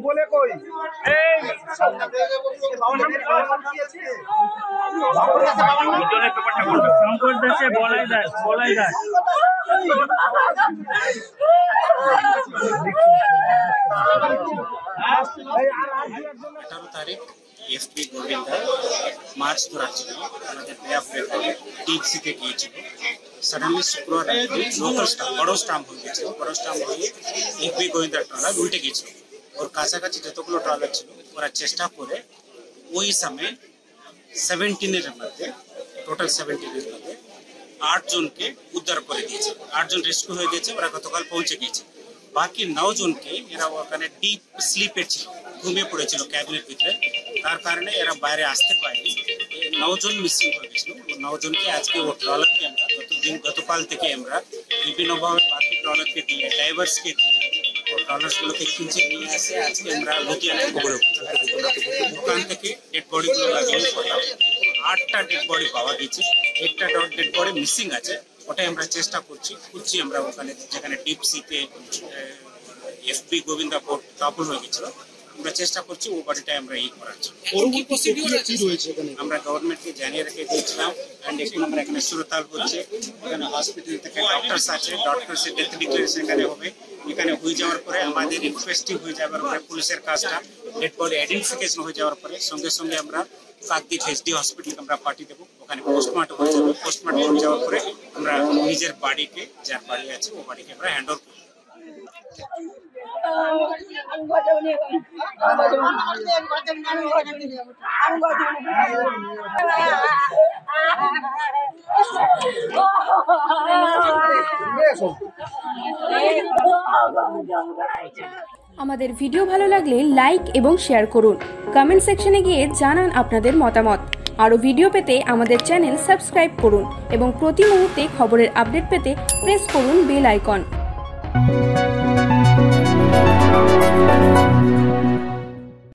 বলে কই শঙ্কর দাসে বলাই দাস 18 তারিখ এফপি গোবিন্দা মাছ ধরার জন্য আমাদের বে অফ বেঙ্গলে ডিপ সিতে গিয়েছিল। সাডেনলি শুক্রবার রাত্রে লোকাল স্টাম্প বড় স্টাম্প হয়ে গেছে। বড় স্টাম্প হয়ে এফপি গোবিন্দার ট্রলার উল্টে গিয়েছিল। ওর কাছাকাছি যতগুলো ট্রলার ছিল ওরা চেষ্টা করে ওই সময় 17-এর মধ্যে টোটাল 17-এর মধ্যে 8 জনকে উদ্ধার করে দিয়েছে। 8 জন রেস্কিউ হয়ে গেছে, ওরা গতকাল পৌঁছে গিয়েছে। বাকি 9 জনকে এরা ওখানে ডিপ স্লিপে ছিল, ঘুমিয়ে পড়েছিল ক্যাবিনের ভিতরে, তার কারণে এরা বাইরে আসতে পারেনি। 9 জন মিসিং হয়ে গেছিল। 9 জনকে আজকে ও ট্রলারকে আমরা গতকাল থেকে আমরা বিভিন্নভাবে বাকি ট্রলারকে দিয়ে ড্রাইভার্সকে দিয়ে ও ট্রলার্সগুলোকে কিনছে নিয়ে আসে। আজকে আমরা লুধিয়ানা দোকান থেকে ডেড বডিগুলো লাগিয়ে পড়লাম। 8টা ডেড বডি পাওয়া গেছে, একটা ডেড বডি মিসিং আছে। ওটাই আমরা চেষ্টা খুঁজছি আমরা ওখানে যেখানে ডিপ সিতে এফপি গোবিন্দা বোট কাবুল হয়ে গেছিল। আমরা চেষ্টা করছি ও বাড়িটাই আমরা করার জন্য। আমরা গভর্নমেন্টকে জানিয়ে রেখে দিয়েছিলাম। অ্যান্ড এখন আমরা এখানে সুরতাল হচ্ছে, এখানে হসপিটাল থেকে ডক্টরস আছে, ডক্টরসের ডেথ ডিক্লারেশন এখানে হবে। এখানে হয়ে যাওয়ার পরে আমাদের ইনভেস্টিং হয়ে যাওয়ার পরে পুলিশের কাজটা ডেড বডি আইডেন্টিফিকেশন হয়ে যাওয়ার পরে সঙ্গে সঙ্গে আমরা কাকদ্বীপ এসডি হসপিটালকে আমরা পাঠিয়ে দেবো। ওখানে পোস্টমর্টম হয়ে যাবে। পোস্টমর্টম হয়ে যাওয়ার পরে আমরা নিজের বাড়িকে, যার বাড়ি আছে ও বাড়িকে আমরা হ্যান্ড ওভার করবো। আমাদের ভিডিও ভালো লাগলে লাইক এবং শেয়ার করুন। কমেন্ট সেকশনে গিয়ে জানান আপনাদের মতামত। আরও ভিডিও পেতে আমাদের চ্যানেল সাবস্ক্রাইব করুন এবং প্রতি মুহূর্তে খবরের আপডেট পেতে প্রেস করুন বেল আইকন।